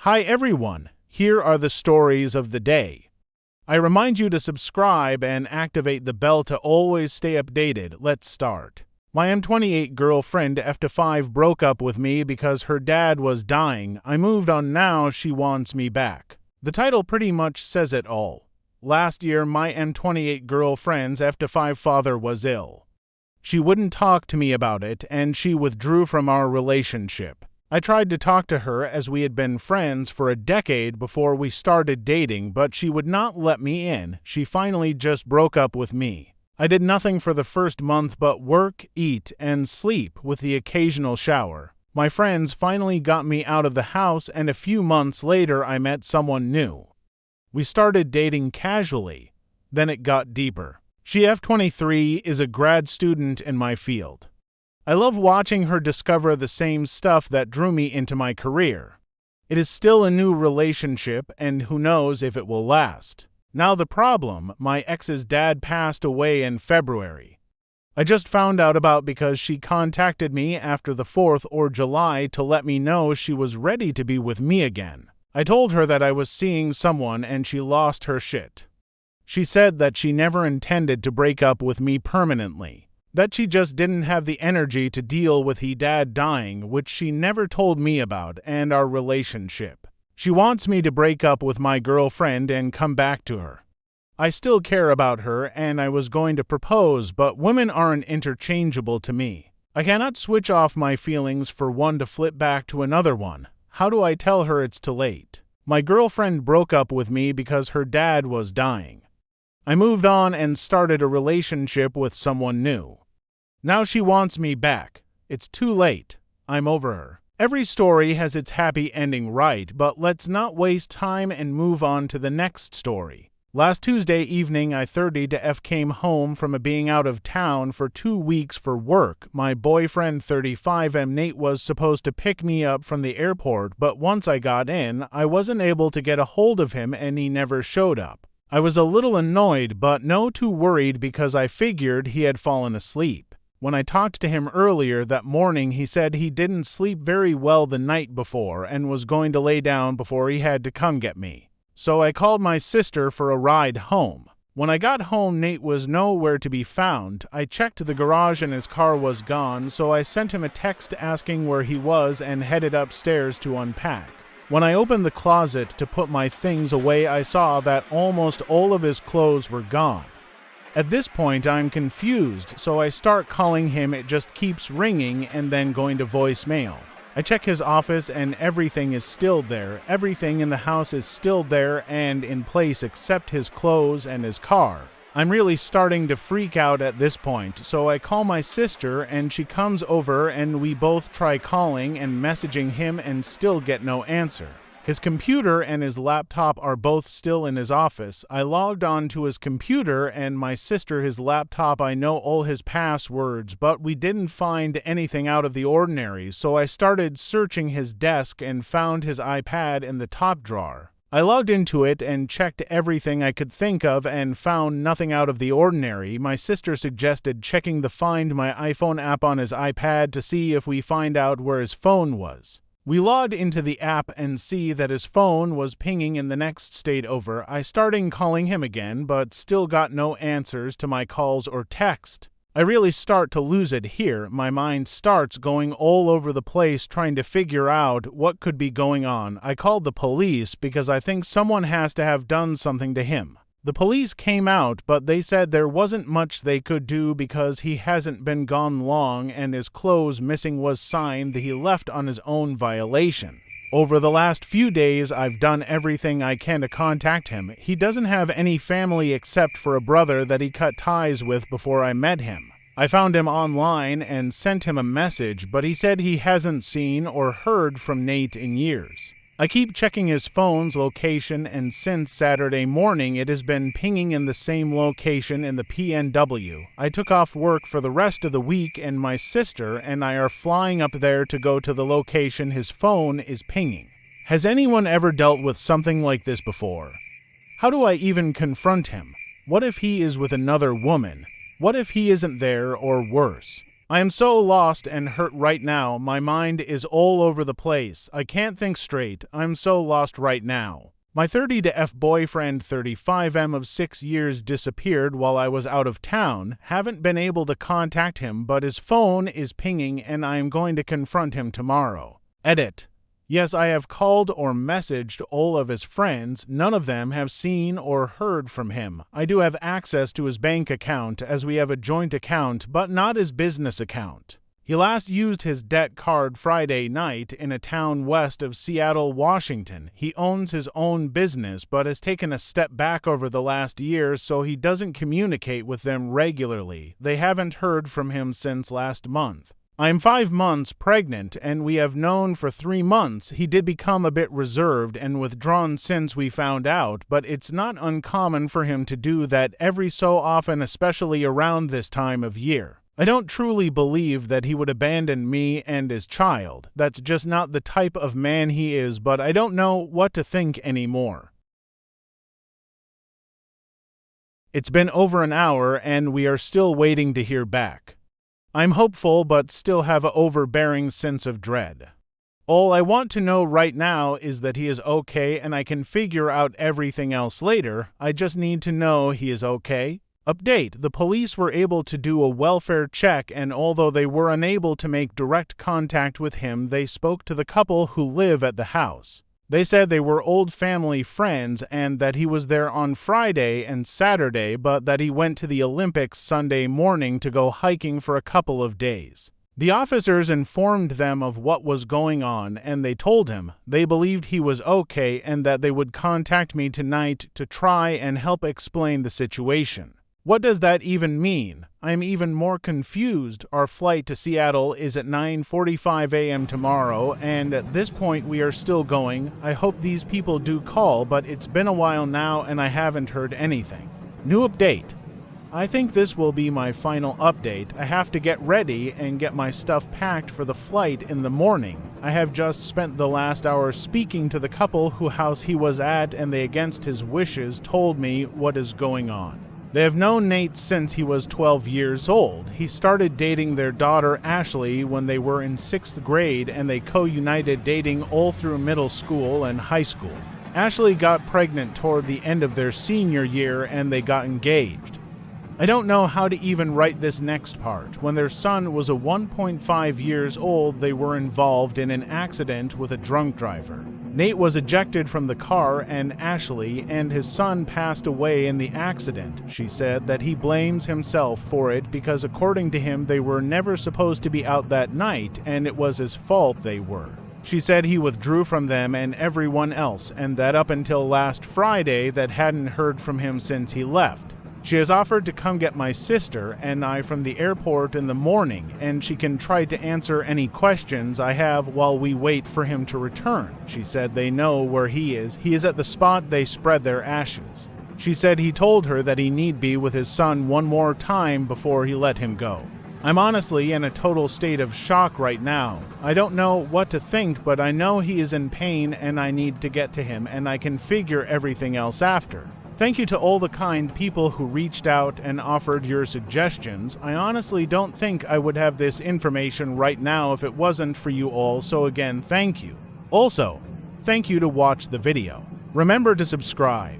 Hi everyone, here are the stories of the day. I remind you to subscribe and activate the bell to always stay updated. Let's start. My M28 girlfriend F5 broke up with me because her dad was dying. I moved on now, she wants me back. The title pretty much says it all. Last year, my M28 girlfriend's F5 father was ill. She wouldn't talk to me about it, and she withdrew from our relationship. I tried to talk to her as we had been friends for a decade before we started dating, but she would not let me in. She finally just broke up with me. I did nothing for the first month but work, eat, and sleep with the occasional shower. My friends finally got me out of the house, and a few months later I met someone new. We started dating casually. Then it got deeper. She F23 is a grad student in my field. I love watching her discover the same stuff that drew me into my career. It is still a new relationship, and who knows if it will last. Now the problem, my ex's dad passed away in February. I just found out about because she contacted me after the 4th of July to let me know she was ready to be with me again. I told her that I was seeing someone and she lost her shit. She said that she never intended to break up with me permanently. That she just didn't have the energy to deal with he dad dying, which she never told me about, and our relationship. She wants me to break up with my girlfriend and come back to her. I still care about her and I was going to propose, but women aren't interchangeable to me. I cannot switch off my feelings for one to flip back to another one. How do I tell her it's too late? My girlfriend broke up with me because her dad was dying. I moved on and started a relationship with someone new. Now she wants me back. It's too late. I'm over her. Every story has its happy ending, right? But let's not waste time and move on to the next story. Last Tuesday evening, I 30 to F came home from being out of town for 2 weeks for work. My boyfriend 35M Nate was supposed to pick me up from the airport, but once I got in, I wasn't able to get a hold of him and he never showed up. I was a little annoyed, but no too worried because I figured he had fallen asleep. When I talked to him earlier that morning, he said he didn't sleep very well the night before and was going to lay down before he had to come get me. So I called my sister for a ride home. When I got home, Nate was nowhere to be found. I checked the garage and his car was gone, so I sent him a text asking where he was and headed upstairs to unpack. When I opened the closet to put my things away, I saw that almost all of his clothes were gone. At this point, I'm confused, so I start calling him. It just keeps ringing and then going to voicemail. I check his office and everything is still there. Everything in the house is still there and in place except his clothes and his car. I'm really starting to freak out at this point, so I call my sister and she comes over and we both try calling and messaging him and still get no answer. His computer and his laptop are both still in his office. I logged on to his computer and my sister his laptop. I know all his passwords, but we didn't find anything out of the ordinary, so I started searching his desk and found his iPad in the top drawer. I logged into it and checked everything I could think of and found nothing out of the ordinary. My sister suggested checking the Find My iPhone app on his iPad to see if we find out where his phone was. We logged into the app and see that his phone was pinging in the next state over. I started calling him again, but still got no answers to my calls or text. I really start to lose it here. My mind starts going all over the place trying to figure out what could be going on. I called the police because I think someone has to have done something to him. The police came out, but they said there wasn't much they could do because he hasn't been gone long and his clothes missing was signed that he left on his own violation. Over the last few days, I've done everything I can to contact him. He doesn't have any family except for a brother that he cut ties with before I met him. I found him online and sent him a message, but he said he hasn't seen or heard from Nate in years. I keep checking his phone's location, and since Saturday morning it has been pinging in the same location in the PNW. I took off work for the rest of the week and my sister and I are flying up there to go to the location his phone is pinging. Has anyone ever dealt with something like this before? How do I even confront him? What if he is with another woman? What if he isn't there or worse? I am so lost and hurt right now. My mind is all over the place. I can't think straight. I'm so lost right now. My 30-F boyfriend 35M of 6 years disappeared while I was out of town. Haven't been able to contact him, but his phone is pinging and I am going to confront him tomorrow. Edit. Yes, I have called or messaged all of his friends. None of them have seen or heard from him. I do have access to his bank account as we have a joint account, but not his business account. He last used his debt card Friday night in a town west of Seattle, Washington. He owns his own business but has taken a step back over the last year, so he doesn't communicate with them regularly. They haven't heard from him since last month. I am 5 months pregnant, and we have known for 3 months. He did become a bit reserved and withdrawn since we found out, but it's not uncommon for him to do that every so often, especially around this time of year. I don't truly believe that he would abandon me and his child. That's just not the type of man he is, but I don't know what to think anymore. It's been over an hour, and we are still waiting to hear back. I'm hopeful but still have an overbearing sense of dread. All I want to know right now is that he is okay and I can figure out everything else later. I just need to know he is okay. Update: the police were able to do a welfare check, and although they were unable to make direct contact with him, they spoke to the couple who live at the house. They said they were old family friends and that he was there on Friday and Saturday, but that he went to the Olympics Sunday morning to go hiking for a couple of days. The officers informed them of what was going on, and they told him they believed he was okay and that they would contact me tonight to try and help explain the situation. What does that even mean? I'm even more confused. Our flight to Seattle is at 9:45 a.m. tomorrow, and at this point we are still going. I hope these people do call, but it's been a while now and I haven't heard anything. New update. I think this will be my final update. I have to get ready and get my stuff packed for the flight in the morning. I have just spent the last hour speaking to the couple whose house he was at, and they, against his wishes, told me what is going on. They have known Nate since he was 12 years old. He started dating their daughter Ashley when they were in 6th grade, and they co-united dating all through middle school and high school. Ashley got pregnant toward the end of their senior year and they got engaged. I don't know how to even write this next part. When their son was 1.5 years old, they were involved in an accident with a drunk driver. Nate was ejected from the car and Ashley and his son passed away in the accident. She said that he blames himself for it because according to him they were never supposed to be out that night and it was his fault they were. She said he withdrew from them and everyone else, and that up until last Friday that hadn't heard from him since he left. She has offered to come get my sister and I from the airport in the morning, and she can try to answer any questions I have while we wait for him to return. She said they know where he is. He is at the spot they spread their ashes. She said he told her that he need be with his son one more time before he let him go. I'm honestly in a total state of shock right now. I don't know what to think, but I know he is in pain and I need to get to him, and I can figure everything else after. Thank you to all the kind people who reached out and offered your suggestions. I honestly don't think I would have this information right now if it wasn't for you all, so again, thank you. Also, thank you to watch the video. Remember to subscribe.